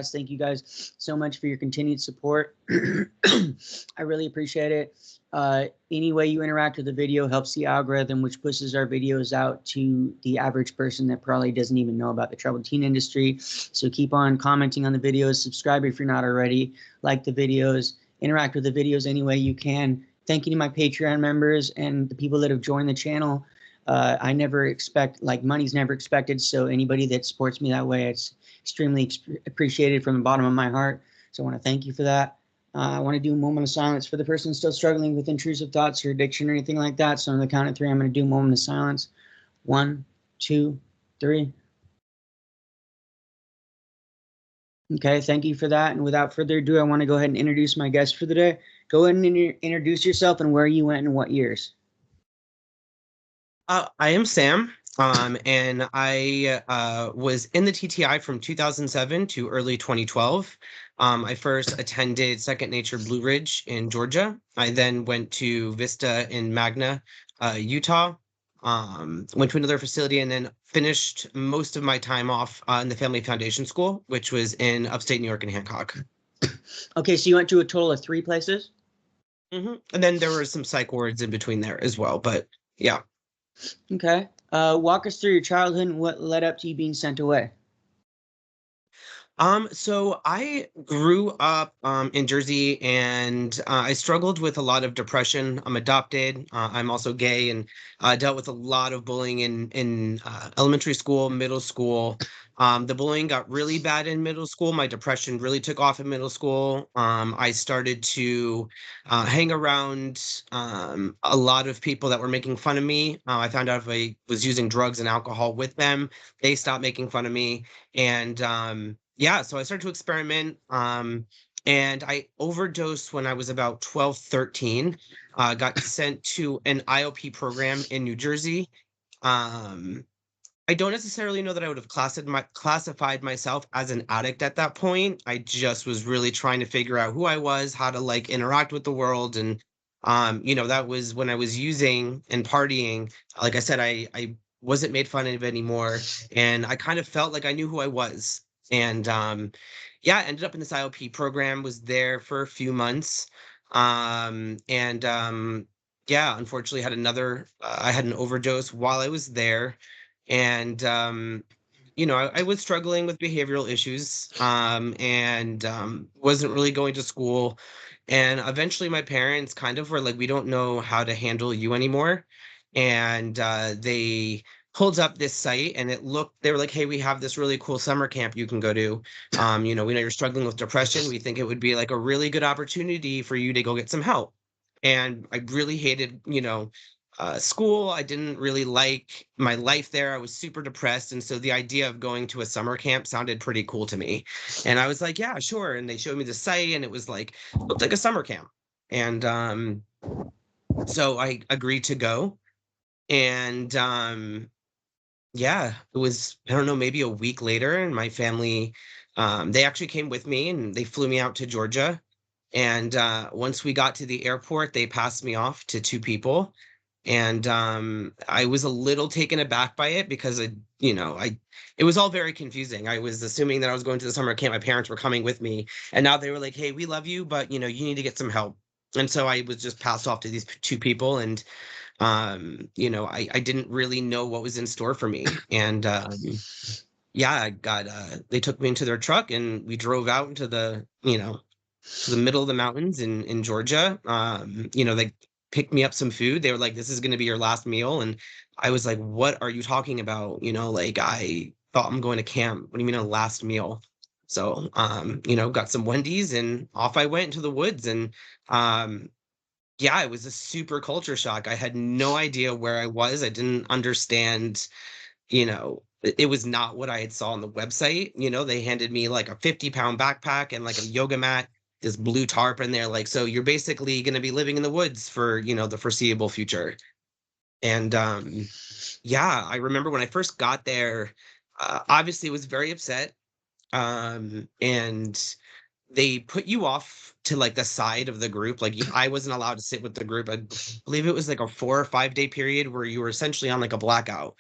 podcast. Thank you guys so much for your continued support. I really appreciate it. Any way you interact with the video helps the algorithm, which pushes our videos out to the average person that probably doesn't even know about the troubled teen industry. So keep on commenting on the videos, subscribe if you're not already, like the videos, interact with the videos any way you can. Thank you to my Patreon members and the people that have joined the channel. I never expect, like, money's never expected, so anybody that supports me that way, it's extremely appreciated from the bottom of my heart. So I want to thank you for that. I want to do a moment of silence for the person still struggling with intrusive thoughts or addiction or anything like that. So on the count of 3, I'm going to do a moment of silence. 1, 2, 3. Okay, thank you for that. And without further ado, I want to go ahead and introduce my guest for the day. Go ahead and introduce yourself and where you went and what years. I am Sam, and I was in the T.T.I from 2007 to early 2012. I first attended Second Nature Blueridge in Georgia. I then went to Vista in Magna, Utah. Went to another facility and then finished most of my time off in the Family Foundation School, which was in upstate New York in Hancock. Okay, so you went to a total of 3 places? And then there were some psych wards in between there as well, but yeah. Okay. Walk us through your childhood and what led up to you being sent away. So I grew up in Jersey, and I struggled with a lot of depression. I'm adopted. I'm also gay, and dealt with a lot of bullying in elementary school, middle school. The bullying got really bad in middle school. My depression really took off in middle school. I started to hang around a lot of people that were making fun of me. I found out if I was using drugs and alcohol with them, they stopped making fun of me. And yeah, so I started to experiment, and I overdosed when I was about 12, 13, got sent to an IOP program in New Jersey. I don't necessarily know that I would have classified myself as an addict at that point. I just was really trying to figure out who I was, how to like interact with the world. And, that was when I was using and partying. Like I said, I wasn't made fun of anymore. And I kind of felt like I knew who I was. And yeah, ended up in this IOP program, was there for a few months. Yeah, unfortunately had I had an overdose while I was there. And I was struggling with behavioral issues, and wasn't really going to school. And eventually my parents kind of were like, we don't know how to handle you anymore. And they pulled up this site, and they were like, hey, we have this really cool summer camp you can go to. We know you're struggling with depression. We think it would be like a really good opportunity for you to go get some help. And I really hated, school. I didn't really like my life there. I was super depressed. And so the idea of going to a summer camp sounded pretty cool to me. And I was like, yeah, sure. And they showed me the site, and it was like, looked like a summer camp. And so I agreed to go. And yeah, it was, I don't know, maybe a week later, and my family, they actually came with me, and they flew me out to Georgia. And once we got to the airport, they passed me off to 2 people. And I was a little taken aback by it because it was all very confusing. I was assuming that I was going to the summer camp. My parents were coming with me, and now they were like, hey, we love you, but you need to get some help. And so I was just passed off to these 2 people, and I didn't really know what was in store for me. And yeah, I got they took me into their truck, and we drove out into the to the middle of the mountains in Georgia. They picked me up some food. They were like, this is going to be your last meal. And I was like, what are you talking about? I thought I'm going to camp. What do you mean a last meal? So, got some Wendy's, and off I went into the woods. And yeah, it was a super culture shock. I had no idea where I was. I didn't understand, it was not what I had saw on the website. They handed me like a 50-pound backpack and like a yoga mat, this blue tarp, and they're like, so you're basically going to be living in the woods for, the foreseeable future. And yeah, I remember when I first got there, obviously was very upset. And they put you off to like the side of the group. Like I wasn't allowed to sit with the group. I believe it was like a 4 or 5 day period where you were essentially on like a blackout.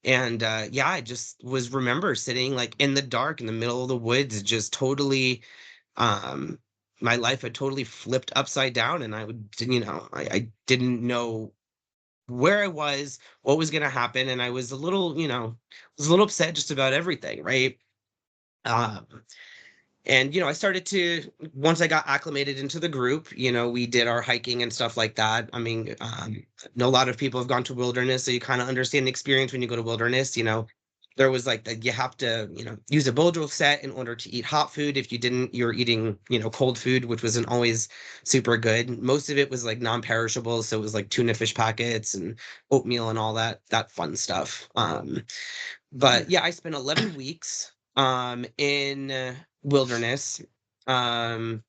And yeah, I just was remember sitting like in the dark in the middle of the woods, just totally um my life had totally flipped upside down, and I didn't know where I was, what was gonna happen, and I was a little, was a little upset just about everything, right? Um and I started to, once I got acclimated into the group, we did our hiking and stuff like that. I mean, I know a lot of people have gone to wilderness, so you kind of understand the experience when you go to wilderness. There was like that you have to, use a Bojo set in order to eat hot food. If you didn't, you're eating, cold food, which wasn't always super good. Most of it was like non-perishable, so it was like tuna fish packets and oatmeal and all that fun stuff. But yeah, I spent 11 weeks in wilderness. Um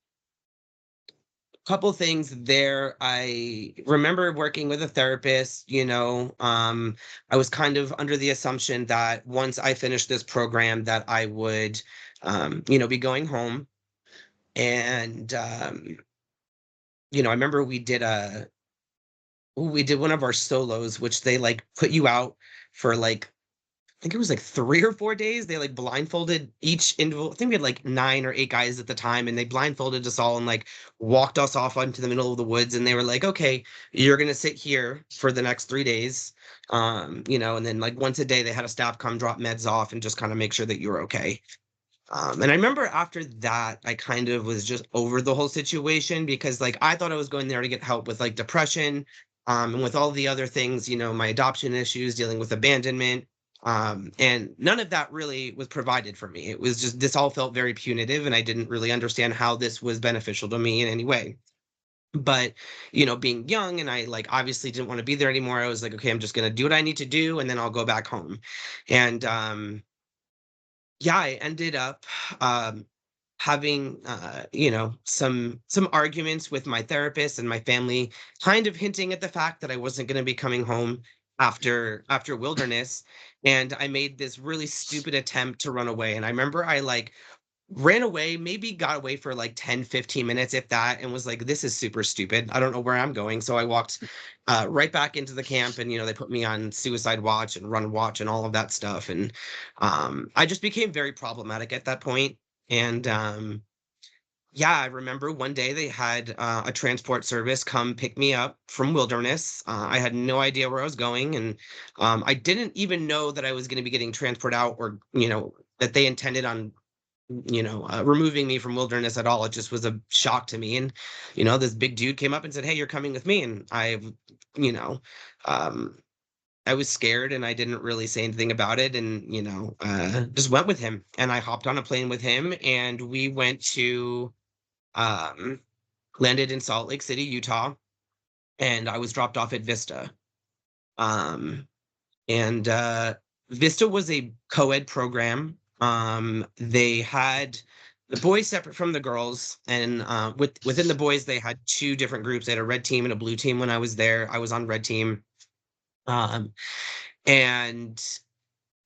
Couple things there. I remember working with a therapist, I was kind of under the assumption that once I finished this program that I would be going home. And I remember we did one of our solos, which they like put you out for like, I think it was like 3 or 4 days. They like blindfolded each individual. I think we had like 9 or 8 guys at the time, and they blindfolded us all and like walked us off into the middle of the woods. And they were like, "Okay, you're gonna sit here for the next 3 days." And then like once a day, they had a staff come drop meds off and just kind of make sure that you're okay. And I remember after that, I kind of was just over the whole situation because like I thought I was going there to get help with like depression, and with all the other things, my adoption issues, dealing with abandonment. And none of that really was provided for me. It was just, this all felt very punitive, and I didn't really understand how this was beneficial to me in any way. But, being young and I like obviously didn't want to be there anymore, I was like, okay, I'm just going to do what I need to do, and then I'll go back home. And yeah, I ended up um, having some arguments with my therapist and my family, kind of hinting at the fact that I wasn't going to be coming home after wilderness. And I made this really stupid attempt to run away. And I remember I like ran away, maybe got away for like 10, 15 minutes, if that, and was like, this is super stupid. I don't know where I'm going. So I walked right back into the camp, and, they put me on suicide watch and run watch and all of that stuff. And I just became very problematic at that point. And yeah, I remember one day they had a transport service come pick me up from wilderness. I had no idea where I was going. And I didn't even know that I was going to be getting transported out, or, that they intended on removing me from wilderness at all. It just was a shock to me. And, this big dude came up and said, "Hey, you're coming with me." And you know, um, I was scared, and I didn't really say anything about it. And, just went with him, and I hopped on a plane with him, and we went to, um, landed in Salt Lake City, Utah, and I was dropped off at Vista. Um, and Vista was a co-ed program. They had the boys separate from the girls, and within the boys they had two different groups. They had a red team and a blue team. When I was there, I was on red team, um, and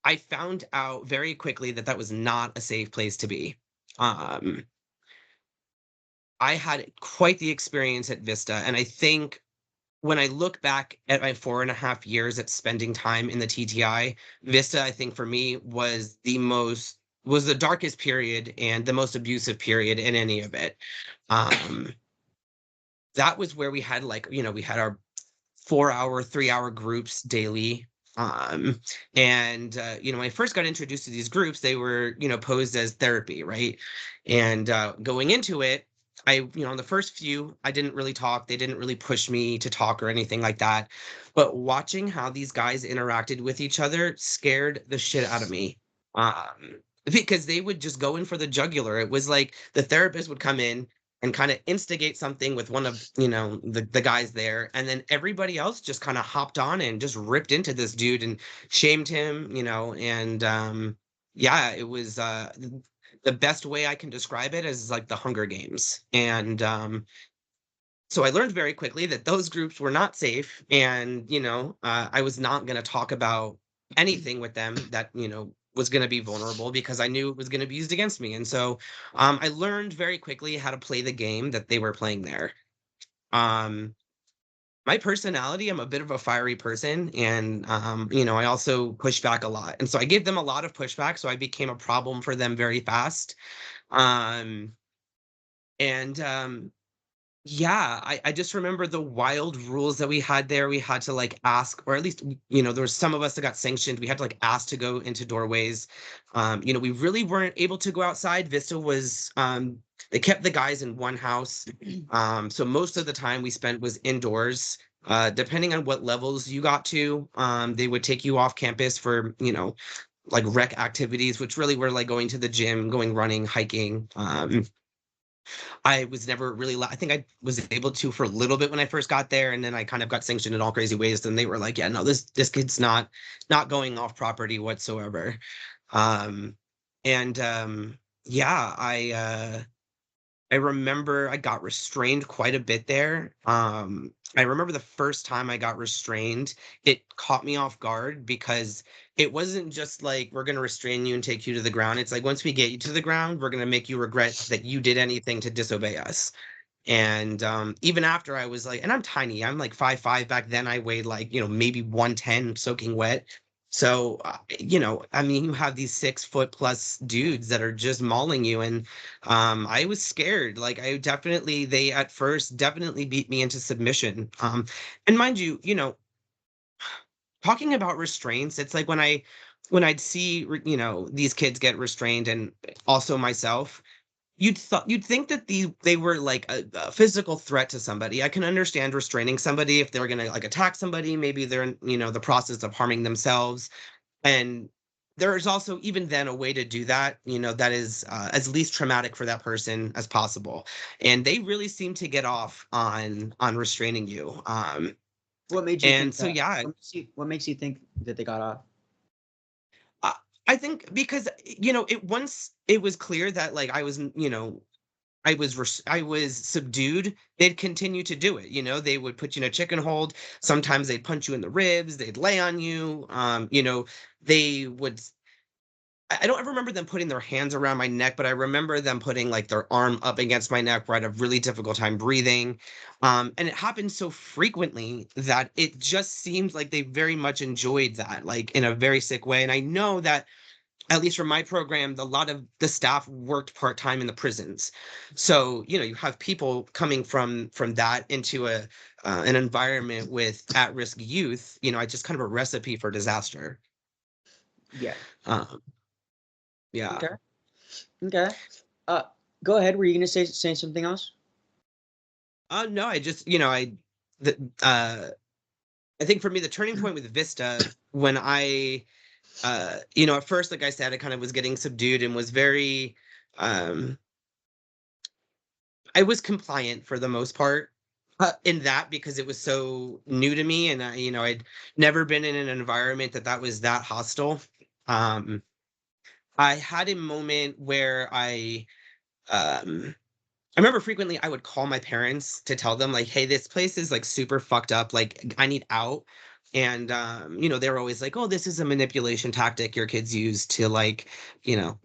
I found out very quickly that that was not a safe place to be. Um, I had quite the experience at Vista, and I think when I look back at my 4.5 years at spending time in the TTI, Vista, I think for me was the darkest period and the most abusive period in any of it. Um, that was where we had like, we had our 4 hour, 3 hour groups daily. And when I first got introduced to these groups, they were, posed as therapy, right? And going into it, on the first few, I didn't really talk. They didn't really push me to talk or anything like that. But watching how these guys interacted with each other scared the shit out of me. Because they would just go in for the jugular. It was like the therapist would come in and kind of instigate something with one of, the guys there. And then everybody else just kind of hopped on and just ripped into this dude and shamed him, and yeah, it was the best way I can describe it is like the Hunger Games. And so I learned very quickly that those groups were not safe. And, I was not going to talk about anything with them that, was going to be vulnerable, because I knew it was going to be used against me. And so I learned very quickly how to play the game that they were playing there. Um, my personality, I'm a bit of a fiery person, and I also push back a lot. And so I gave them a lot of pushback, so I became a problem for them very fast. Um, and Yeah, I just remember the wild rules that we had there. We had to like ask, or at least, there was some of us that got sanctioned. We had to like ask to go into doorways. We really weren't able to go outside. Vista was, they kept the guys in one house. So most of the time we spent was indoors. Depending on what levels you got to, they would take you off campus for, like rec activities, which really were like going to the gym, going running, hiking. I was never really I think I was able to for a little bit when I first got there, and then I kind of got sanctioned in all crazy ways. Then they were like, "Yeah, no, this kid's not going off property whatsoever." Um, and yeah, I remember I got restrained quite a bit there. I remember the first time I got restrained, it caught me off guard because it wasn't just like we're going to restrain you and take you to the ground. It's like once we get you to the ground, we're going to make you regret that you did anything to disobey us. And even after I was like, and I'm tiny, I'm like 5'5" back then. I weighed like, maybe 110 soaking wet. So, I mean, you have these 6 foot plus dudes that are just mauling you. And I was scared. Like, they at first definitely beat me into submission. And mind you, talking about restraints, it's like when I'd see, these kids get restrained and also myself, you'd think that they were like a physical threat to somebody. I can understand restraining somebody if they were gonna like attack somebody. Maybe they're in, the process of harming themselves. And there is also even then a way to do that, that is as least traumatic for that person as possible. And they really seem to get off on restraining you. What made you And think so that? yeah, What makes you think that they got off? I, I think because once it was clear that like I was subdued, they'd continue to do it. They would put you in a chicken hold. Sometimes they'd punch you in the ribs, they'd lay on you. They would I don't ever remember them putting their hands around my neck, but I remember them putting like their arm up against my neck where I had a really difficult time breathing. And it happened so frequently that it just seemed like they very much enjoyed that, like in a very sick way. And I know that at least for my program, a lot of the staff worked part-time in the prisons. So, you have people coming from that into an environment with at-risk youth, it's just kind of a recipe for disaster. Yeah. Um, yeah. Okay. Okay. Uh, Go ahead. Were you gonna say something else? No, I just, the, I think for me, the turning point with Vista, when at first, like I said, I kind of was getting subdued and was very, um, I was compliant for the most part in that because it was so new to me, and I'd never been in an environment that was that hostile. Um, I had a moment where um, I remember frequently I would call my parents to tell them like, "Hey, this place is like super fucked up. Like, I need out." And they were always like, "Oh, this is a manipulation tactic your kids use to like,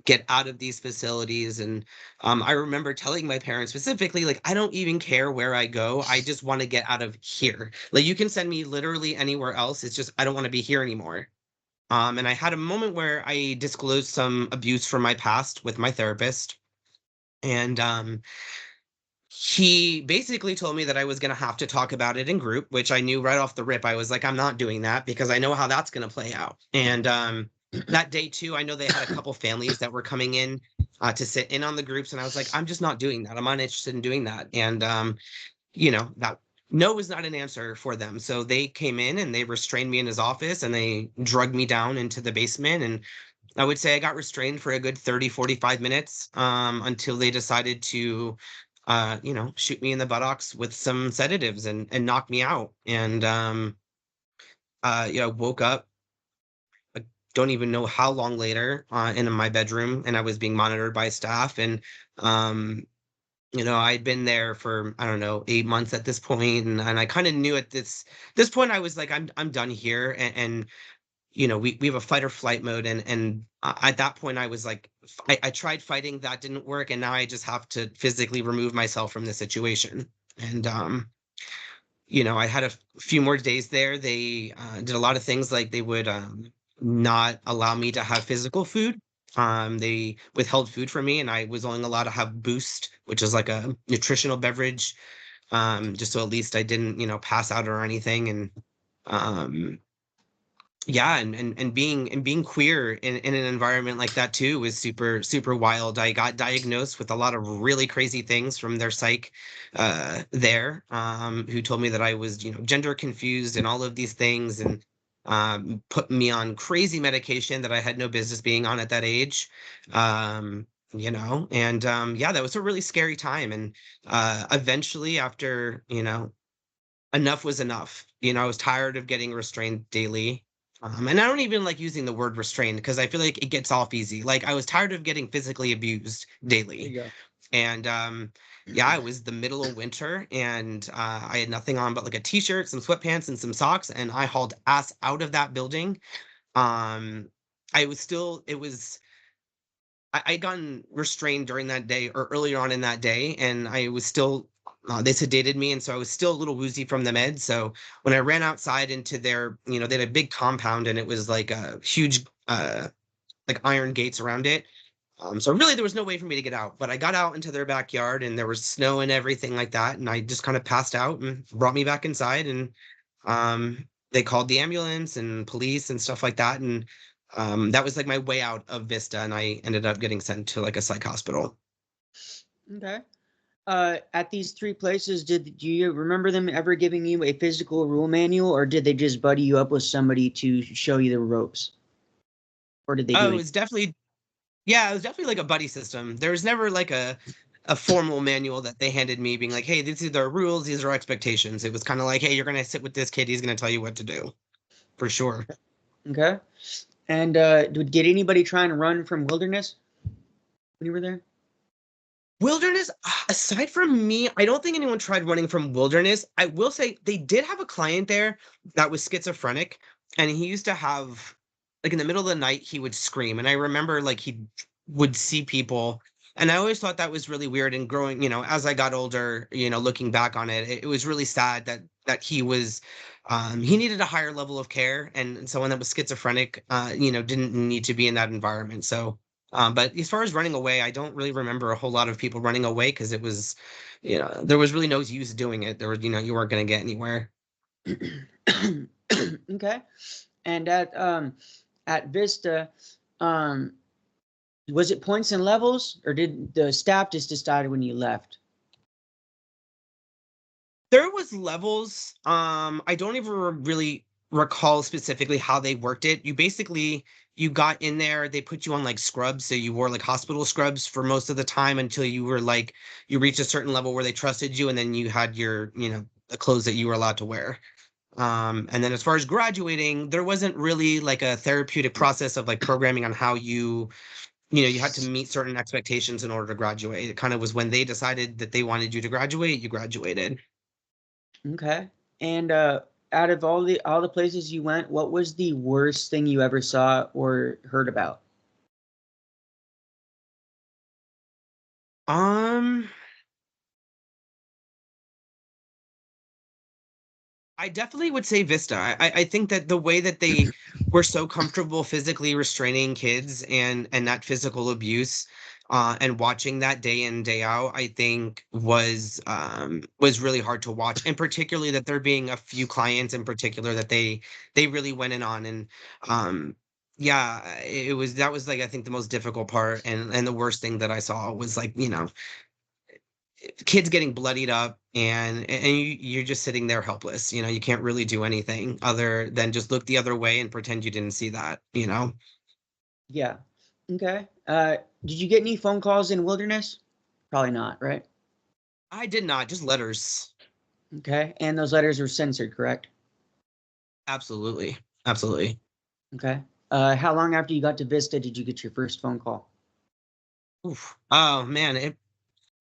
get out of these facilities." And I remember telling my parents specifically, like, "I don't even care where I go. I just want to get out of here. Like, you can send me literally anywhere else. It's just I don't want to be here anymore." And I had a moment where I disclosed some abuse from my past with my therapist. And he basically told me that I was going to have to talk about it in group, which I knew right off the rip. I was like, I'm not doing that because I know how that's going to play out. And that day, too, I know they had a couple families that were coming in to sit in on the groups. And I was like, I'm just not doing that. I'm not interested in doing that. And, that no was not an answer for them. So they came in and they restrained me in his office and they drugged me down into the basement. And I would say I got restrained for a good 30, 45 minutes until they decided to, shoot me in the buttocks with some sedatives and knock me out. And, woke up, I don't even know how long later in my bedroom, and I was being monitored by staff. And, um, I'd been there for, I don't know, 8 months at this point, and I kind of knew at this point I was like, I'm done here, and we have a fight or flight mode, and at that point I was like, I tried fighting, that didn't work, and now I just have to physically remove myself from the situation. And I had a few more days there. They did a lot of things, like they would not allow me to have physical food. They withheld food from me, and I was only allowed to have Boost, which is like a nutritional beverage, just so at least I didn't, pass out or anything. And um, yeah, and being queer in an environment like that too was super super wild. I got diagnosed with a lot of really crazy things from their psych there, who told me that I was, gender confused and all of these things, and put me on crazy medication that I had no business being on at that age. And yeah, that was a really scary time. And eventually, after, enough was enough. I was tired of getting restrained daily. And I don't even like using the word restrained because I feel like it gets off easy. Like, I was tired of getting physically abused There daily. you And yeah, it was the middle of winter, and I had nothing on but like a t-shirt, some sweatpants, and some socks, and I hauled ass out of that building. Um, I was still, it was I'd gotten restrained during that day, or earlier on in that day, and I was still, they sedated me, and so I was still a little woozy from the meds. So when I ran outside into their, they had a big compound, and it was like a huge, like iron gates around it. So really, there was no way for me to get out. But I got out into their backyard, and there was snow and everything like that, and I just kind of passed out and brought me back inside. And they called the ambulance and police and stuff like that. And that was like my way out of Vista, and I ended up getting sent to like a psych hospital. Okay. At these three places, do you remember them ever giving you a physical rule manual, or did they just buddy you up with somebody to show you the ropes, or did they Oh, do it it? was definitely, yeah, it was definitely like a buddy system. There was never like a formal manual that they handed me being like, hey, these are our rules, these are our expectations. It was kind of like, hey, you're gonna sit with this kid, he's gonna tell you what to do, for sure. Okay. And did anybody try and run from wilderness when you were there? Wilderness, aside from me, I don't think anyone tried running from wilderness. I will say they did have a client there that was schizophrenic, and he used to have, like, in the middle of the night, he would scream. And I remember, like, he would see people. And I always thought that was really weird. And growing, as I got older, looking back on it, it was really sad that he needed a higher level of care, and someone that was schizophrenic, didn't need to be in that environment. So, but as far as running away, I don't really remember a whole lot of people running away because it was, there was really no use doing it. There was, you weren't going to get anywhere. Okay. And at Vista, um, was it points and levels, or did the staff just decide when you left? There was levels. I don't even really recall specifically how they worked it. You got in there, they put you on like scrubs, so you wore like hospital scrubs for most of the time until you were like you reached a certain level where they trusted you, and then you had your, the clothes that you were allowed to wear. And then as far as graduating, there wasn't really like a therapeutic process of like programming on how you had to meet certain expectations in order to graduate. It kind of was when they decided that they wanted you to graduate, you graduated. Okay. And out of all the places you went, what was the worst thing you ever saw or heard about? Um, I definitely would say Vista. I think that the way that they were so comfortable physically restraining kids, and that physical abuse, and watching that day in, day out, I think was really hard to watch. And particularly that there being a few clients in particular that they really went in on. And yeah, it was that was like, I think, the most difficult part, and the worst thing that I saw was like, kids getting bloodied up, and you're just sitting there helpless. You can't really do anything other than just look the other way and pretend you didn't see that. Yeah. Okay. Did you get any phone calls in Wilderness? Probably not, right? I did not, just letters. Okay. And those letters were censored, correct? Absolutely, absolutely. Okay. How long after you got to Vista did you get your first phone call? Oof. Oh man,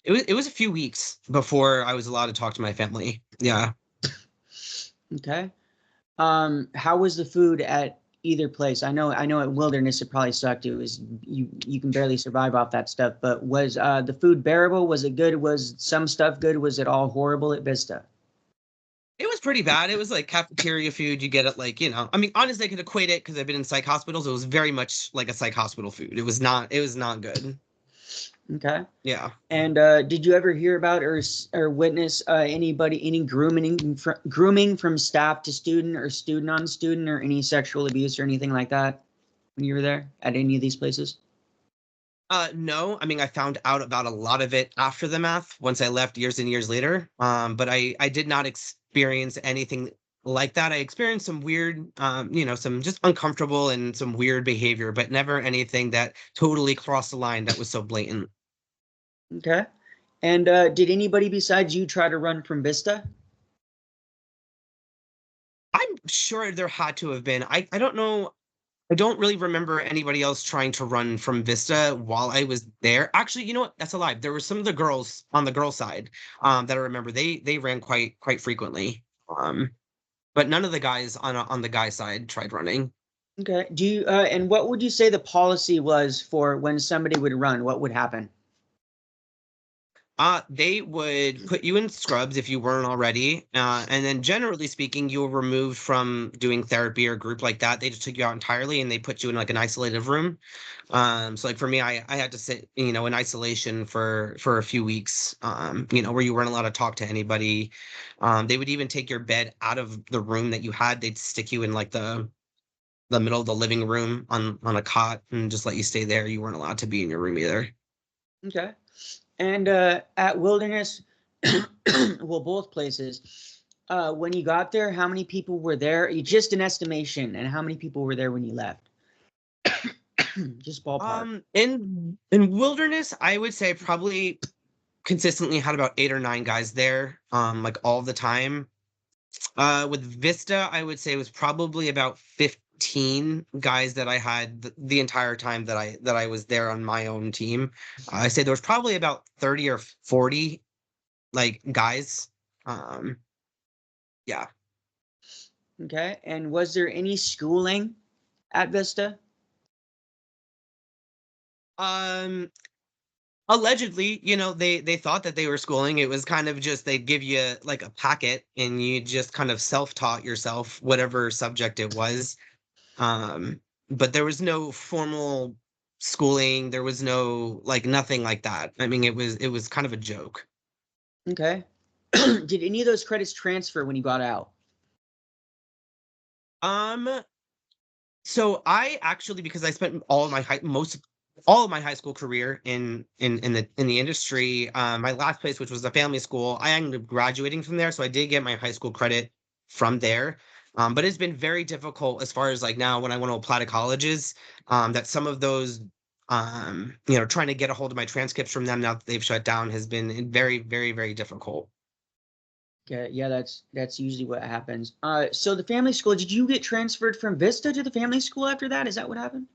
it was a few weeks before I was allowed to talk to my family. Yeah. Okay. How was the food at either place? I know at Wilderness it probably sucked. It was you can barely survive off that stuff. But was the food bearable? Was it good? Was some stuff good? Was it all horrible at Vista? It was pretty bad. It was like cafeteria food. You get it like, I mean, honestly, I could equate it because I've been in psych hospitals. It was very much like a psych hospital food. It was not good. Okay. Yeah. And did you ever hear about or witness any grooming from staff to student or student on student or any sexual abuse or anything like that when you were there at any of these places? No, I mean, I found out about a lot of it after the math once I left years and years later. But I did not experience anything like that. I experienced some weird, some just uncomfortable and some weird behavior, but never anything that totally crossed the line that was so blatant. Okay. And did anybody besides you try to run from Vista? I'm sure there had to have been. I don't know. I don't really remember anybody else trying to run from Vista while I was there. Actually, you know what? That's a lie. There were some of the girls on the girl side that I remember. They ran quite frequently. But none of the guys on the guy side tried running. Okay. Do you and what would you say the policy was for when somebody would run? What would happen? They would put you in scrubs if you weren't already, and then generally speaking, you were removed from doing therapy or group like that. They just took you out entirely and they put you in like an isolated room. So like for me, I had to sit, in isolation for a few weeks, where you weren't allowed to talk to anybody. They would even take your bed out of the room that you had. They'd stick you in like the middle of the living room on a cot and just let you stay there. You weren't allowed to be in your room either. Okay. And at Wilderness, well, both places, when you got there, how many people were there? Just an estimation, and how many people were there when you left? Just ballpark. In Wilderness, I would say probably consistently had about 8 or 9 guys there, like all the time. With Vista, I would say it was probably about 15 guys that I had the entire time that I was there on my own team. I say there was probably about 30 or 40 like guys. Um, yeah. Okay. And was there any schooling at Vista? Um, Allegedly, they thought that they were schooling. It was kind of just they'd give you like a packet and you just kind of self-taught yourself whatever subject it was. Um, but there was no formal schooling. There was no like nothing like that. I mean, it was kind of a joke. Okay. Did any of those credits transfer when you got out? Um, so I actually because I spent all of my high school career in the industry. My last place, which was a family school, I ended up graduating from there, so I did get my high school credit from there. But it's been very difficult as far as like now when I want to apply to colleges, that some of those, trying to get a hold of my transcripts from them now that they've shut down has been very, very, very difficult. Okay, yeah, that's usually what happens. So the family school, did you get transferred from Vista to the family school after that? Is that what happened?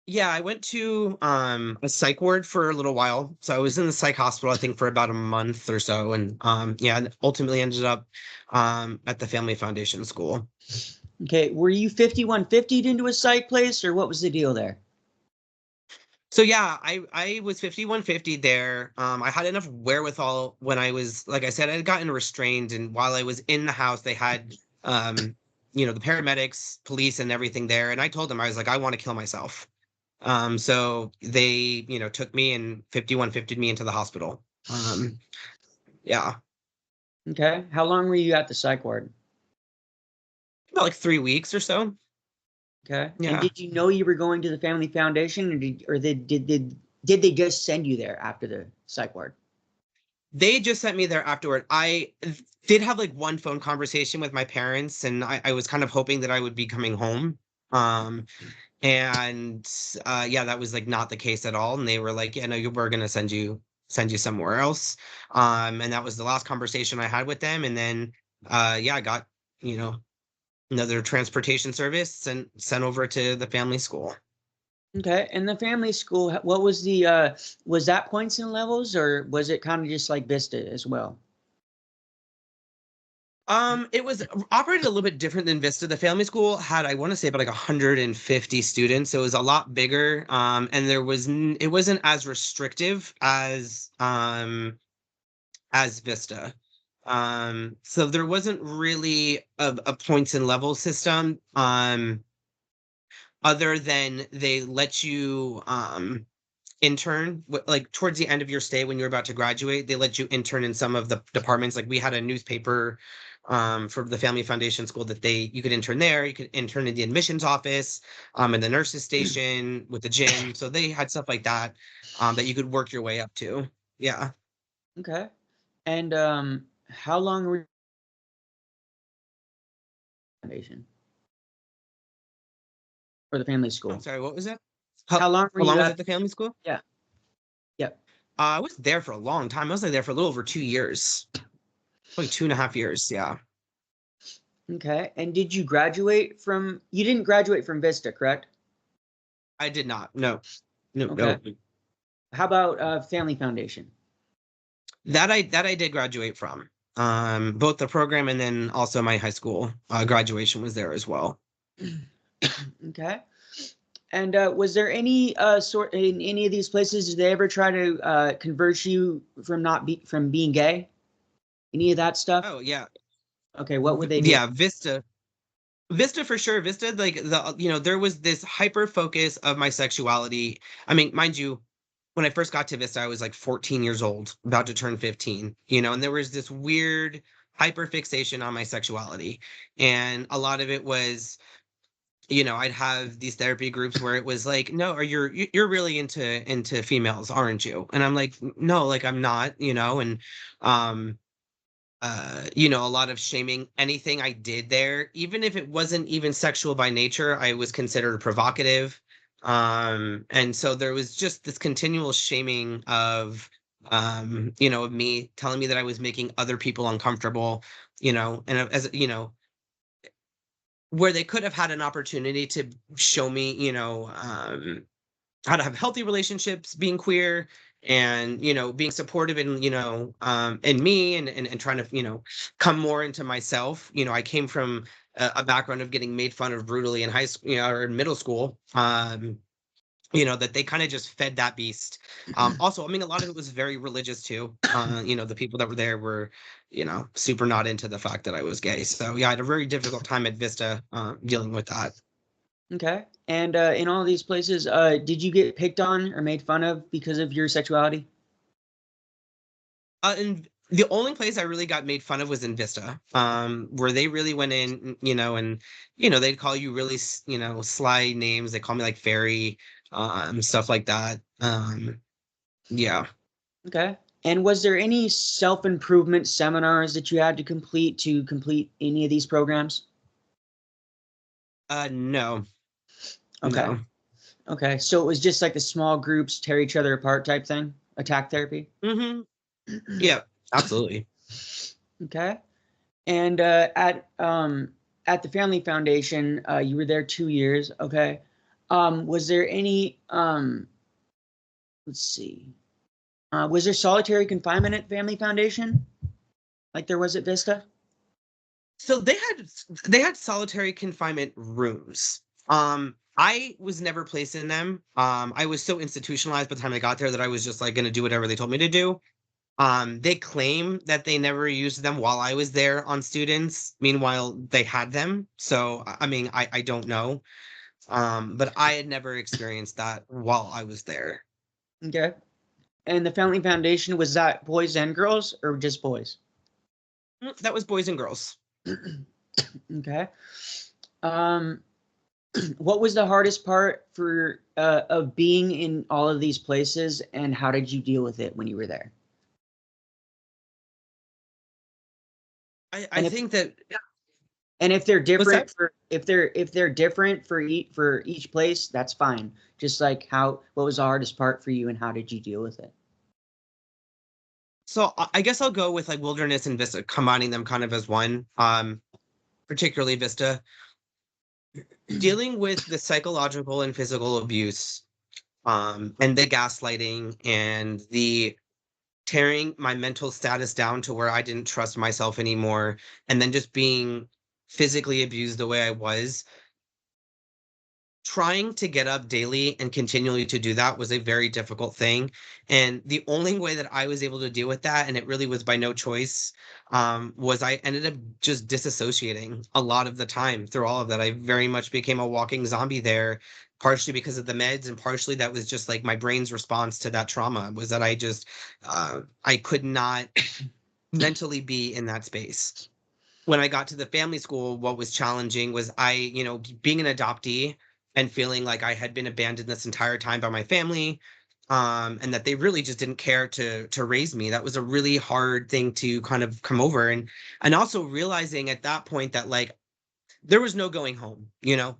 Yeah, I went to a psych ward for a little while. So I was in the psych hospital, I think, for about a month or so, and yeah, and ultimately ended up at the Family Foundation School. Okay, were you 5150'd into a psych place, or what was the deal there? So yeah, I was 5150 there. I had enough wherewithal when I was, like I said, I had gotten restrained, and while I was in the house, they had the paramedics, police, and everything there. And I told them I was like, I want to kill myself. So they, took me and 5150'd me into the hospital. Yeah, Okay, how long were you at the psych ward? about like 3 weeks or so. Okay, and Yeah. did you know you were going to the family foundation, or did they just send you there after the psych ward? They just sent me there afterward. I did have like one phone conversation with my parents, and I was kind of hoping that I would be coming home. Um, and yeah, that was like not the case at all. And they were like, yeah, no, we're gonna send you somewhere else. And that was the last conversation I had with them. And then yeah, I got, you know, another transportation service and sent over to the family school. Okay, and the family school, what was the was that points and levels, or was it kind of just like Vista as well? It was operated a little bit different than Vista. The family school had, I want to say, about like 150 students, so it was a lot bigger. And it wasn't as restrictive as Vista. So there wasn't really a points and level system, other than they let you intern like towards the end of your stay when you're about to graduate. They let you intern in some of the departments. Like we had a newspaper for the Family Foundation School that you could intern there. You could intern in the admissions office, in the nurses station, with the gym. So they had stuff like that, that you could work your way up to. Yeah. Okay. And how long were you at the foundation or the family I'm school? sorry, what was that? How long were How long you was it at? at the family school? Yeah. Yep. I was there for a long time. I was like there for a little over 2 years, like 2.5 years. Yeah. Okay. And did you graduate from? You didn't graduate from Vista, correct? I did not. No, no, Okay. no. How about Family Foundation? That I did graduate from. Both the program and then also my high school graduation was there as well. Okay. And was there any sort in any of these places? Did they ever try to convert you from from being gay? Any of that stuff? Oh yeah, Okay. What would they do? yeah. Vista for sure. Vista, like there was this hyper focus of my sexuality. I mean, mind you, when I first got to Vista, I was like 14 years old, about to turn 15. And there was this weird hyper fixation on my sexuality, and a lot of it was, I'd have these therapy groups where it was like, no, or you're really into females, aren't you? And I'm like, no, like I'm not, and um a lot of shaming anything I did there, even if it wasn't even sexual by nature, I was considered provocative. And so there was just this continual shaming of me, telling me that I was making other people uncomfortable, and as where they could have had an opportunity to show me, how to have healthy relationships being queer, and being supportive in me, and trying to come more into myself. I came from a background of getting made fun of brutally in high school, or in middle school. That they kind of just fed that beast. Also, I mean, a lot of it was very religious too. The people that were there were, super not into the fact that I was gay. So yeah, I had a very difficult time at Vista, dealing with that. Okay. And in all these places, did you get picked on or made fun of because of your sexuality? And the only place I really got made fun of was in Vista, where they really went in, and they'd call you really, sly names. They call me like fairy, stuff like that. Yeah. Okay. And was there any self-improvement seminars that you had to complete any of these programs? No, Okay. no. Okay. So it was just like the small groups tear each other apart type thing, attack therapy. Hmm. Yeah, absolutely. Okay. And at the Family Foundation, you were there 2 years. Okay. Was there any let's see. Was there solitary confinement at Family Foundation like there was at Vista? So they had solitary confinement rooms. I was never placed in them. I was so institutionalized by the time I got there that I was just like going to do whatever they told me to do. They claim that they never used them while I was there on students. Meanwhile, they had them. So, I mean, I don't know. But I had never experienced that while I was there. Okay. And the Family Foundation, was that boys and girls or just boys? That was boys and girls. Okay. Um, what was the hardest part for of being in all of these places, and how did you deal with it when you were there? I And if think that and if they're what's that? different for if they're different for each place, that's fine. Just like what was the hardest part for you, and how did you deal with it? So I guess I'll go with like Wilderness and Vista, combining them kind of as one. Particularly Vista, dealing with the psychological and physical abuse, and the gaslighting, and the tearing my mental status down to where I didn't trust myself anymore, and then just being physically abused the way I was. trying to get up daily and continually to do that was a very difficult thing. And the only way that I was able to deal with that, and it really was by no choice, was I ended up just disassociating a lot of the time through all of that. I very much became a walking zombie there, partially because of the meds, and partially that was just like my brain's response to that trauma was that I could not mentally be in that space. When I got to the family school, what was challenging was being an adoptee and feeling like I had been abandoned this entire time by my family, and that they really just didn't care to raise me. That was a really hard thing to kind of come over, and also realizing at that point that like there was no going home,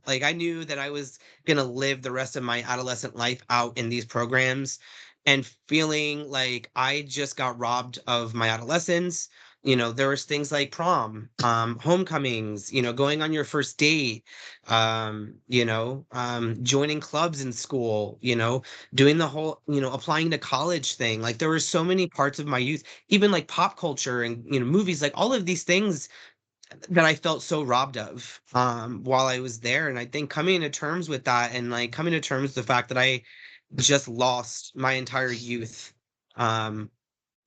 like I knew that I was going to live the rest of my adolescent life out in these programs, and feeling like I just got robbed of my adolescence. There was things like prom, homecomings, going on your first date, joining clubs in school, doing the whole, applying to college thing. Like there were so many parts of my youth, even like pop culture and, movies, like all of these things that I felt so robbed of while I was there. And I think coming to terms with that, and like coming to terms with the fact that I just lost my entire youth,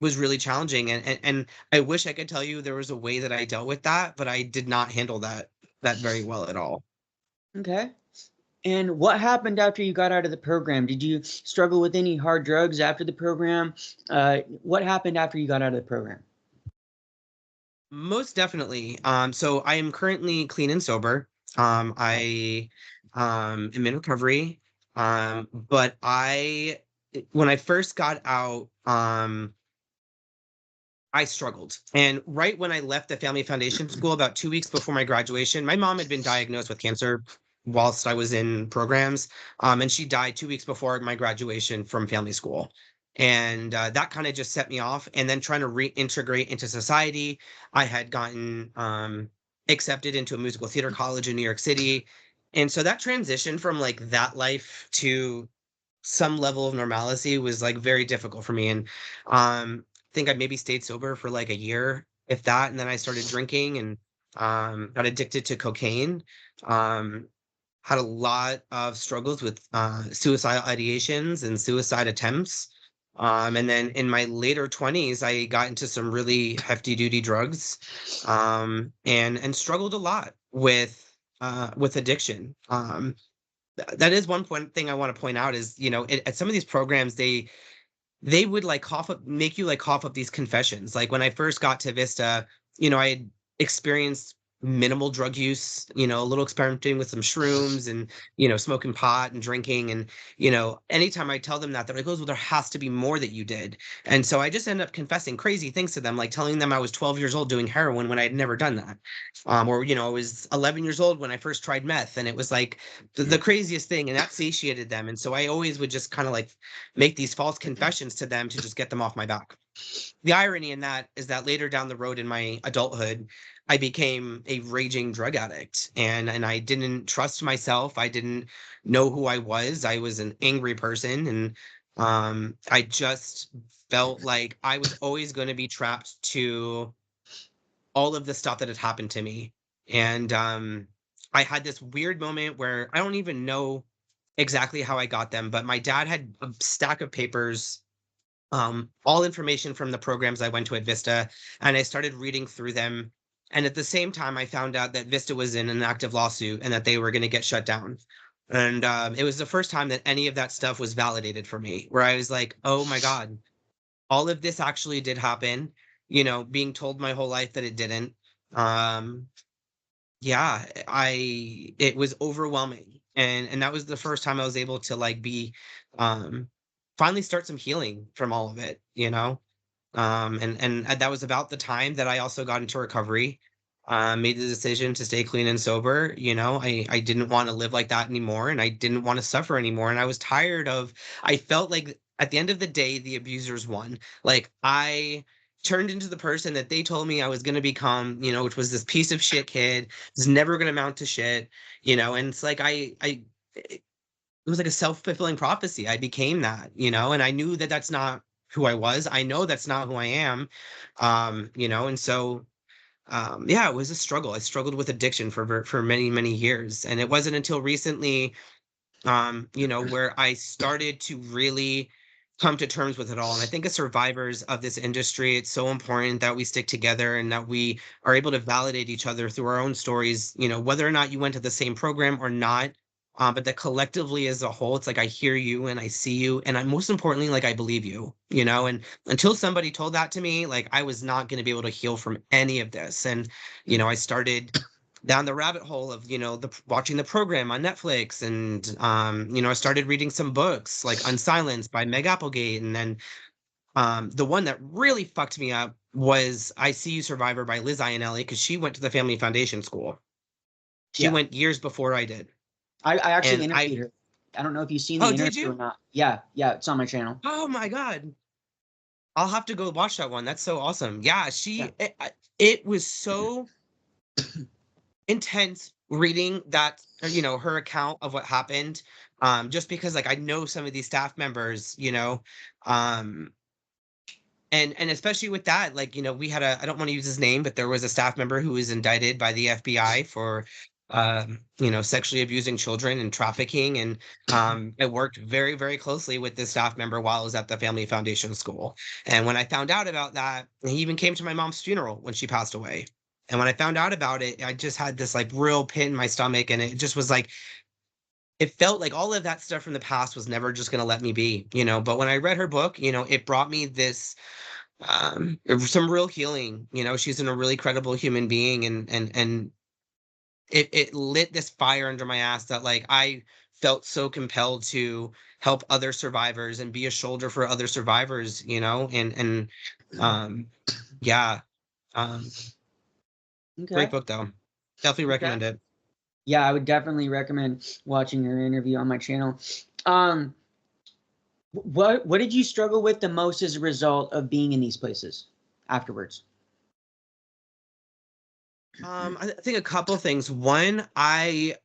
was really challenging. And I wish I could tell you there was a way that I dealt with that, but I did not handle that very well at all. Okay. And what happened after you got out of the program? Did you struggle with any hard drugs after the program? What happened after you got out of the program? Most definitely. So I am currently clean and sober. I am in recovery. But when I first got out, I struggled. And right when I left the Family Foundation School, about 2 weeks before my graduation, my mom had been diagnosed with cancer whilst I was in programs. And she died 2 weeks before my graduation from family school. And that kind of just set me off. And then trying to reintegrate into society, I had gotten accepted into a musical theater college in New York City. And so that transition from like that life to some level of normalcy was like very difficult for me. And think I maybe stayed sober for like a year, if that, and then I started drinking and got addicted to cocaine. Um, had a lot of struggles with suicidal ideations and suicide attempts. And then in my later 20s, I got into some really hefty duty drugs, and struggled a lot with addiction. That is one thing I want to point out is, at some of these programs, they would like make you like cough up these confessions. Like when I first got to Vista, I had experienced minimal drug use, a little experimenting with some shrooms and, smoking pot and drinking. And, anytime I tell them that, they're like, oh, well, there has to be more that you did. And so I just end up confessing crazy things to them, like telling them I was 12 years old doing heroin when I had never done that. Or, I was 11 years old when I first tried meth. And it was like the craziest thing. And that satiated them. And so I always would just kind of like make these false confessions to them to just get them off my back. The irony in that is that later down the road in my adulthood, I became a raging drug addict, and I didn't trust myself. I didn't know who I was. I was an angry person, and I just felt like I was always going to be trapped to all of the stuff that had happened to me. And I had this weird moment where I don't even know exactly how I got them, but my dad had a stack of papers, all information from the programs I went to at Vista, and I started reading through them. And at the same time, I found out that Vista was in an active lawsuit and that they were going to get shut down. And it was the first time that any of that stuff was validated for me, where I was like, oh my God, all of this actually did happen, being told my whole life that it didn't. Um, yeah, it was overwhelming. And that was the first time I was able to like um, finally start some healing from all of it, and that was about the time that I also got into recovery, made the decision to stay clean and sober. I didn't want to live like that anymore, and I didn't want to suffer anymore. And I was tired of, I felt like at the end of the day, the abusers won. Like I turned into the person that they told me I was going to become, which was this piece of shit kid, is never going to amount to shit, and it's like it was like a self-fulfilling prophecy. I became that, and I knew that that's not who I was. I know that's not who I am. And so yeah, it was a struggle. I struggled with addiction for many, many years. And it wasn't until recently where I started to really come to terms with it all. And I think as survivors of this industry, it's so important that we stick together and that we are able to validate each other through our own stories, whether or not you went to the same program or not. But that collectively as a whole, it's like I hear you and I see you, and I most importantly, like I believe you, and until somebody told that to me, like I was not going to be able to heal from any of this. And, I started down the rabbit hole of watching the program on Netflix, and I started reading some books like Unsilenced by Meg Applegate, and then the one that really fucked me up was I See You Survivor by Liz Ionelli, because she went to the Family Foundation School. She Yeah. went years before I did. I actually And interviewed her. I don't know if you've seen the oh, did interview or you? not. Yeah, it's on my channel. Oh my God. I'll have to go watch that one. That's so awesome. Yeah, Yeah. it was so intense reading that, her account of what happened, just because like I know some of these staff members, um and especially with that, like, we had I don't want to use his name, but there was a staff member who was indicted by the FBI for sexually abusing children and trafficking. And I worked very, very closely with this staff member while I was at the Family Foundation School. And when I found out about that, he even came to my mom's funeral when she passed away. And when I found out about it, I just had this like real pit in my stomach, and it just was like it felt like all of that stuff from the past was never just going to let me be. But when I read her book, it brought me this some real healing. She's a really credible human being, and it lit this fire under my ass that like I felt so compelled to help other survivors and be a shoulder for other survivors, and um yeah. um Great Okay. book though. Definitely Okay. recommend it. Yeah, I would definitely recommend watching her interview on my channel. Um, what did you struggle with the most as a result of being in these places afterwards? I think a couple things. One, I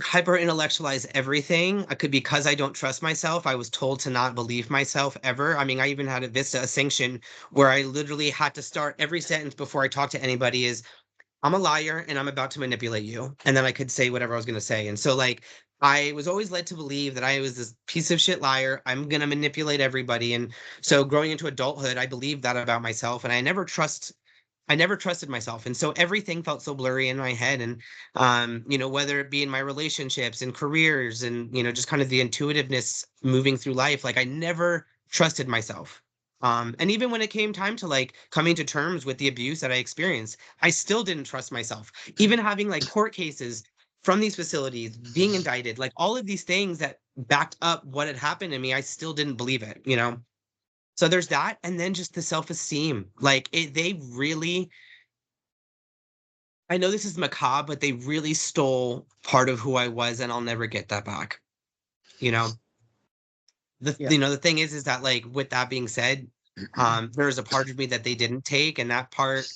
hyper intellectualize everything. I could, because I don't trust myself. I was told to not believe myself ever. I mean, I even had a Vista a sanction where I literally had to start every sentence before I talk to anybody is, I'm a liar and I'm about to manipulate you. And then I could say whatever I was going to say. And so, like, I was always led to believe that I was this piece of shit liar. I'm going to manipulate everybody. And so, growing into adulthood, I believed that about myself. And I never trusted myself. And so everything felt so blurry in my head. And, whether it be in my relationships and careers and, just kind of the intuitiveness moving through life, like I never trusted myself. And even when it came time to like coming to terms with the abuse that I experienced, I still didn't trust myself. Even having like court cases from these facilities, being indicted, like all of these things that backed up what had happened to me, I still didn't believe it. So there's that, and then just the self-esteem. Like they really, I know this is macabre, but they really stole part of who I was, and I'll never get that back. You know, Yeah. the thing is that like with that being said, there's a part of me that they didn't take, and that part,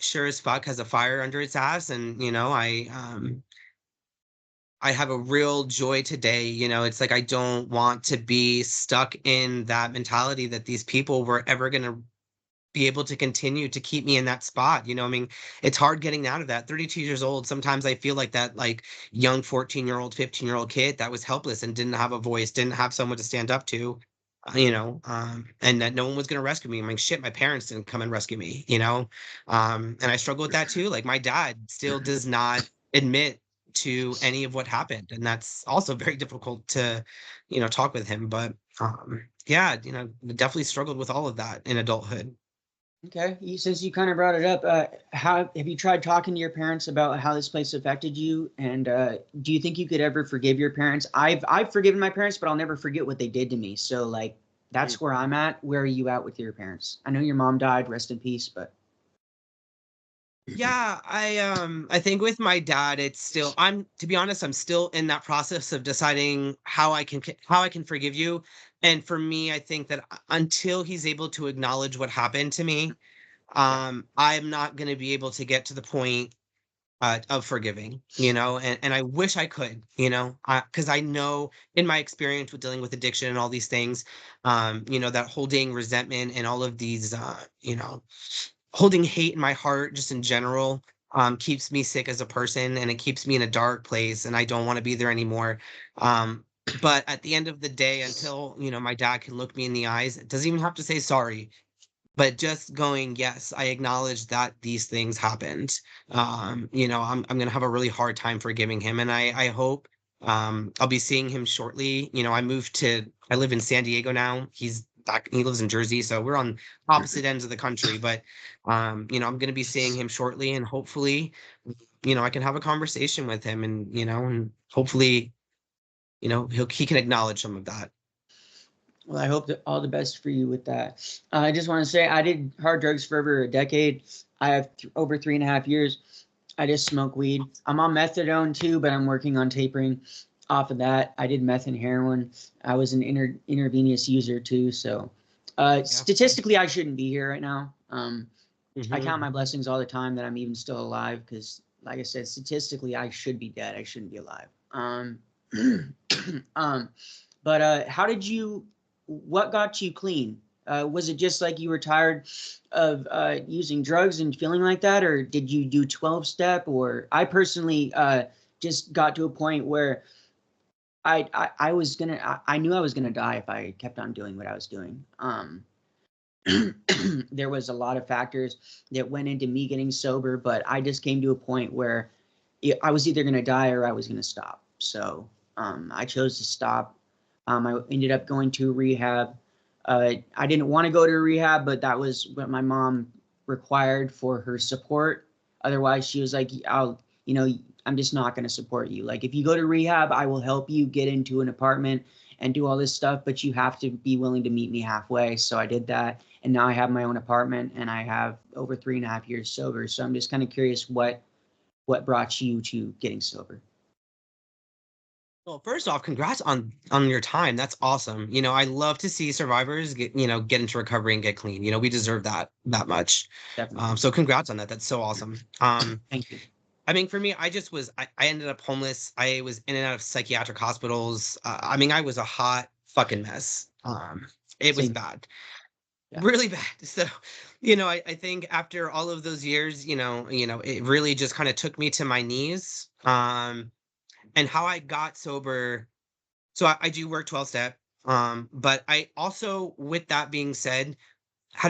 sure as fuck has a fire under its ass, and I have a real joy today. It's like I don't want to be stuck in that mentality that these people were ever going to be able to continue to keep me in that spot. I mean, it's hard getting out of that. 32 years old, sometimes I feel like that like young 14-year-old, 15-year-old kid that was helpless and didn't have a voice, didn't have someone to stand up to, and that no one was going to rescue me. I mean, shit, my parents didn't come and rescue me. And I struggle with that too. Like my dad still does not admit to any of what happened. And that's also very difficult to, talk with him. But yeah, definitely struggled with all of that in adulthood. Okay. Since you kind of brought it up, how have you tried talking to your parents about how this place affected you? And do you think you could ever forgive your parents? I've forgiven my parents, but I'll never forget what they did to me. So like that's where I'm at. Where are you at with your parents? I know your mom died, rest in peace, but Yeah, I think with my dad, it's still, I'm to be honest, I'm still in that process of deciding how I can forgive you. And for me, I think that until he's able to acknowledge what happened to me, yeah. I'm not going to be able to get to the point of forgiving, and I wish I could, because I know in my experience with dealing with addiction and all these things, that holding resentment and all of these, holding hate in my heart just in general, keeps me sick as a person, and it keeps me in a dark place, and I don't want to be there anymore. Um, but at the end of the day, until, my dad can look me in the eyes, it doesn't even have to say sorry, but just going, yes, I acknowledge that these things happened. I'm gonna have a really hard time forgiving him, and I hope I'll be seeing him shortly. I live in San Diego now. He lives in Jersey, so we're on opposite ends of the country. But I'm gonna be seeing him shortly, and hopefully, I can have a conversation with him, and hopefully, he can acknowledge some of that. Well, I hope that all the best for you with that. I just want to say I did hard drugs for over a decade. I have over 3.5 years. I just smoke weed. I'm on methadone too, but I'm working on tapering off of that. I did meth and heroin. I was an intravenous user too. So Yeah. statistically, I shouldn't be here right now. I Mhm. count my blessings all the time that I'm even still alive because, like I said, statistically, I should be dead. I shouldn't be alive. Um, but how did you? What got you clean? Was it just like you were tired of using drugs and feeling like that, or did you do 12-step? Or I personally just got to a point where I was gonna I knew I was gonna die if I kept on doing what I was doing. There was a lot of factors that went into me getting sober, but I just came to a point where I was either gonna die or I was gonna stop. So I chose to stop. I ended up going to rehab. I didn't want to go to rehab, but that was what my mom required for her support. Otherwise, she was like, I'm just not going to support you. Like, if you go to rehab, I will help you get into an apartment and do all this stuff, but you have to be willing to meet me halfway. So I did that. And now I have my own apartment and I have over 3.5 years sober. So I'm just kind of curious what brought you to getting sober. Well, first off, congrats on your time. That's awesome. I love to see survivors get into recovery and get clean. We deserve that much. Definitely. So congrats on that. That's so awesome. Thank you. I mean, for me, I ended up homeless. I was in and out of psychiatric hospitals. I mean, I was a hot fucking mess. It was Same. bad, Yeah. really bad. So, I think after all of those years, it really just kind of took me to my knees. And how I got sober, so I do work 12-step, but I also, with that being said, I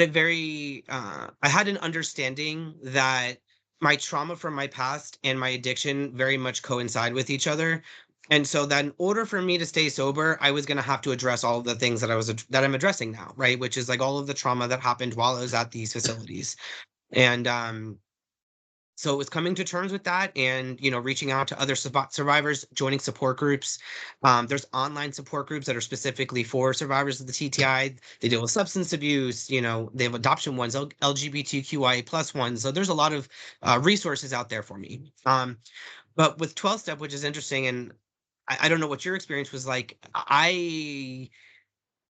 had an understanding that my trauma from my past and my addiction very much coincide with each other. And so that in order for me to stay sober, I was going to have to address all of the things that I'm addressing now, right? Which is like all of the trauma that happened while I was at these facilities. And so it was coming to terms with that, and reaching out to other survivors, joining support groups. There's online support groups that are specifically for survivors of the TTI. They deal with substance abuse. They have adoption ones, LGBTQIA plus ones. So there's a lot of resources out there for me. But with 12-step, which is interesting, and I don't know what your experience was like.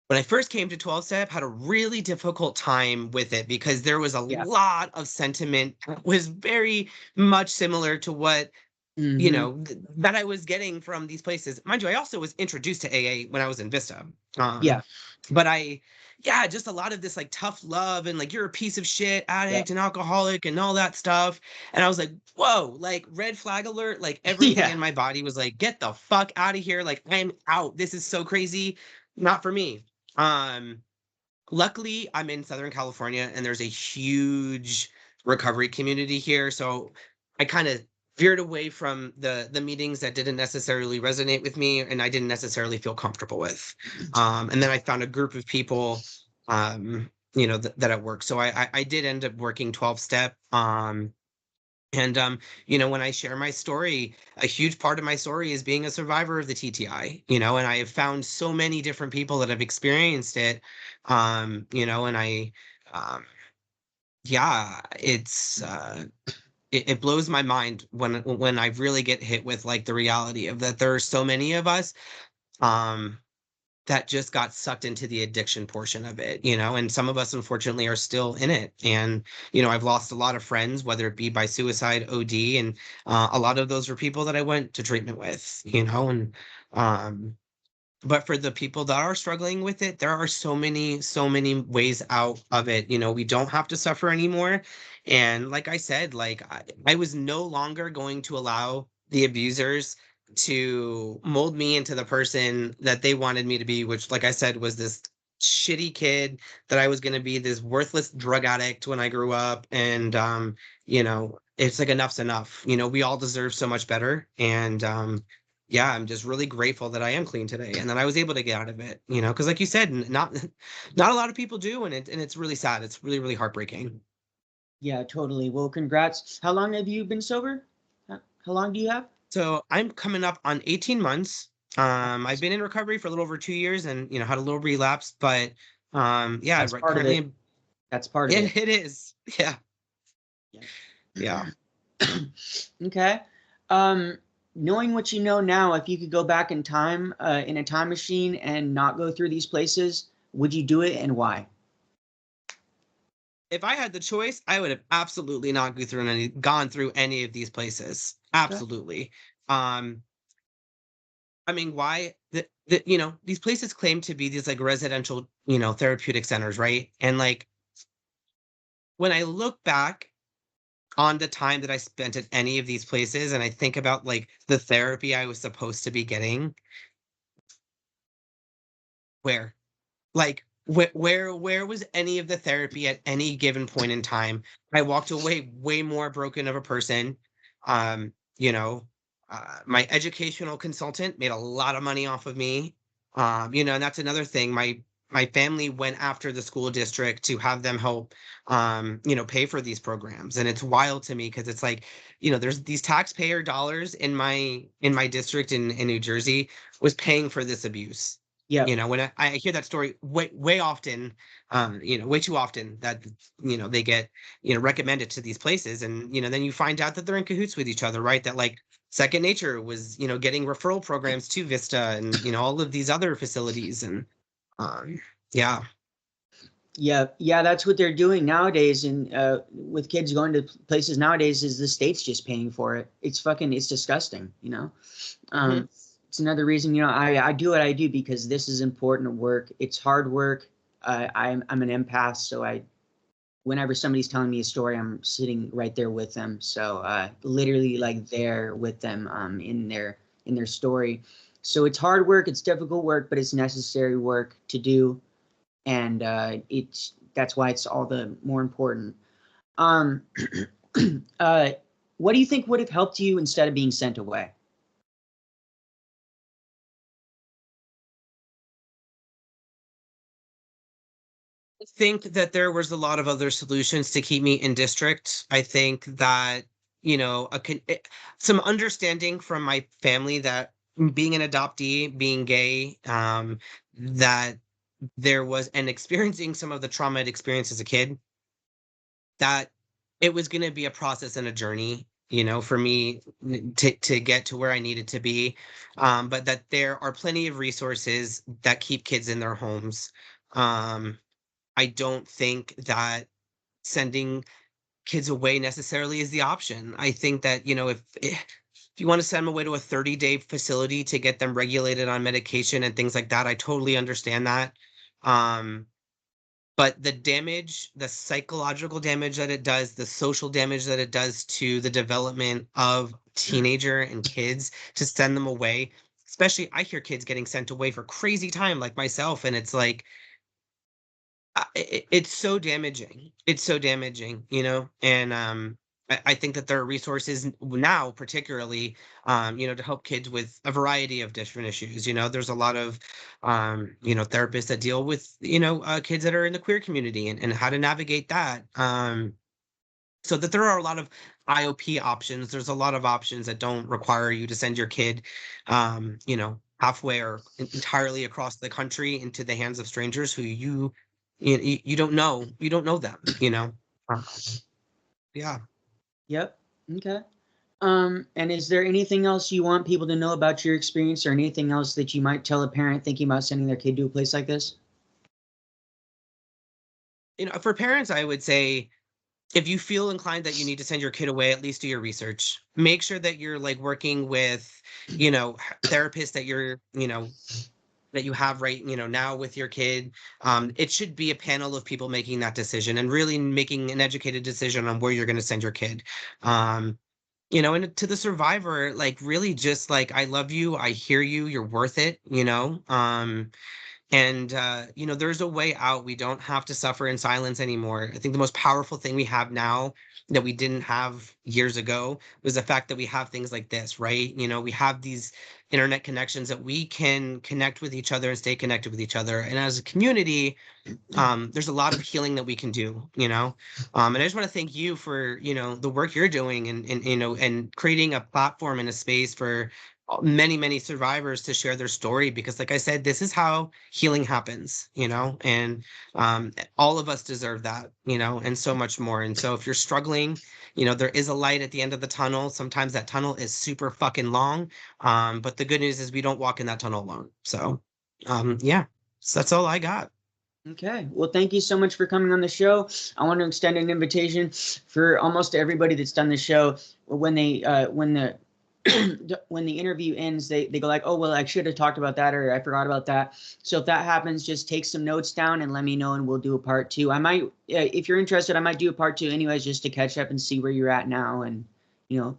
When I first came to 12-step, had a really difficult time with it because there was a Yeah. lot of sentiment that was very much similar to what, Hmm. that I was getting from these places. Mind you, I also was introduced to AA when I was in Vista. Yeah. But yeah, just a lot of this like tough love and like you're a piece of shit Yeah. addict and alcoholic and all that stuff. And I was like, whoa, like red flag alert. Like everything Yeah. in my body was like, get the fuck out of here. Like I'm out. This is so crazy. Not for me. Um, Luckily, I'm in Southern California and there's a huge recovery community here. So I kind of veered away from the meetings that didn't necessarily resonate with me and I didn't necessarily feel comfortable with. And then I found a group of people, that at work. So I did end up working 12-step. And when I share my story, a huge part of my story is being a survivor of the TTI, and I have found so many different people that have experienced it. And yeah, it blows my mind when I really get hit with like the reality of that there are so many of us. Um, that just got sucked into the addiction portion of it, and some of us unfortunately are still in it. And, I've lost a lot of friends, whether it be by suicide, OD, and a lot of those were people that I went to treatment with, and um, But for the people that are struggling with it, there are so many ways out of it. We don't have to suffer anymore. And like I said, like I was no longer going to allow the abusers to mold me into the person that they wanted me to be, which, like I said, was this shitty kid that I was going to be, this worthless drug addict when I grew up. And, it's like enough's enough. We all deserve so much better. And, yeah, I'm just really grateful that I am clean today and that I was able to get out of it, because like you said, not not a lot of people do, and it's really sad. It's really, really heartbreaking. Yeah, totally. Well, congrats. How long have you been sober? How long do you have? So I'm coming up on 18 months. I've been in recovery for a little over 2 years and, had a little relapse, but yeah, That's right, part of currently, it. That's part of yeah, it. it is. Yeah. Yeah. Yeah. Okay. Um, Knowing what you know now, if you could go back in time, in a time machine and not go through these places, would you do it and why? If I had the choice, I would have absolutely not gone through any of these places. Okay. Absolutely. Um, I mean, why these places claim to be these like residential, therapeutic centers, right? And like when I look back on the time that I spent at any of these places and I think about like the therapy I was supposed to be getting, where? Like where was any of the therapy at any given point in time? I walked away way more broken of a person. Um, you know, my educational consultant made a lot of money off of me. And that's another thing. My family went after the school district to have them help pay for these programs. And it's wild to me because it's like, there's these taxpayer dollars in my district in New Jersey was paying for this abuse. Yep. When I hear that story way often, way too often that, they get, recommended to these places. And, then you find out that they're in cahoots with each other, right? That like Second Nature was, getting referral programs to Vista and, all of these other facilities. And yeah. Yeah, yeah, that's what they're doing nowadays, and with kids going to places nowadays, is the state's just paying for it. It's disgusting, you know. Hmm. It's another reason, I do what I do because this is important work. It's hard work. I'm an empath, so whenever somebody's telling me a story, I'm sitting right there with them. So literally like there with them in their story. So it's hard work. It's difficult work, but it's necessary work to do, and that's why it's all the more important. Um, uh, what do you think would have helped you instead of being sent away? I think that there was a lot of other solutions to keep me in district. I think that, some understanding from my family that being an adoptee, being gay, that there was, and experiencing some of the trauma I'd experienced as a kid, that it was going to be a process and a journey, for me to get to where I needed to be. But that there are plenty of resources that keep kids in their homes. Um, I don't think that sending kids away necessarily is the option. I think that, if you want to send them away to a 30-day facility to get them regulated on medication and things like that, I totally understand that. Um, but the damage, the psychological damage that it does, the social damage that it does to the development of teenager and kids to send them away, especially I hear kids getting sent away for crazy time like myself, and it's like it's so damaging. It's so damaging, and I think that there are resources now, particularly, to help kids with a variety of different issues. There's a lot of, therapists that deal with, kids that are in the queer community and how to navigate that. So that there are a lot of IOP options. There's a lot of options that don't require you to send your kid, halfway or entirely across the country into the hands of strangers who you don't know. You don't know them. Uh, yeah. Yep. Okay. And is there anything else you want people to know about your experience, or anything else that you might tell a parent thinking about sending their kid to a place like this? For parents, I would say if you feel inclined that you need to send your kid away, at least do your research. Make sure that you're like working with, therapists that you're, that you have right, now with your kid, it should be a panel of people making that decision and really making an educated decision on where you're going to send your kid. Um, and to the survivor, like really just like, I love you, I hear you, you're worth it, and there's a way out. We don't have to suffer in silence anymore. I think the most powerful thing we have now that we didn't have years ago was the fact that we have things like this, right? We have these internet connections that we can connect with each other and stay connected with each other. And as a community, there's a lot of healing that we can do, and I just want to thank you for, the work you're doing, and creating a platform and a space for many, many survivors to share their story, because like I said, this is how healing happens, and all of us deserve that, and so much more. And so if you're struggling, there is a light at the end of the tunnel. Sometimes that tunnel is super fucking long, but the good news is we don't walk in that tunnel alone. So yeah, so that's all I got. Okay. Well, thank you so much for coming on the show. I want to extend an invitation for almost everybody that's done the show. When the when the interview ends, they go like, oh, well, I should have talked about that, or I forgot about that. So if that happens, just take some notes down and let me know, and we'll do a part 2. I might, if you're interested, I might do a part 2 anyways, just to catch up and see where you're at now and,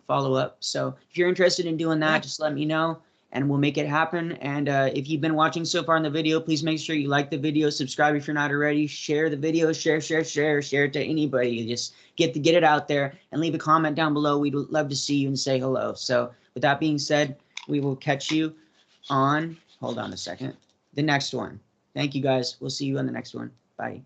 follow up. So if you're interested in doing that, just let me know and we'll make it happen. And if you've been watching so far in the video, please make sure you like the video, subscribe if you're not already, share the video, share it to anybody. Just get it out there, and leave a comment down below. We'd love to see you and say hello. So with that being said, we will catch you on, hold on a second, the next one. Thank you guys. We'll see you on the next one. Bye.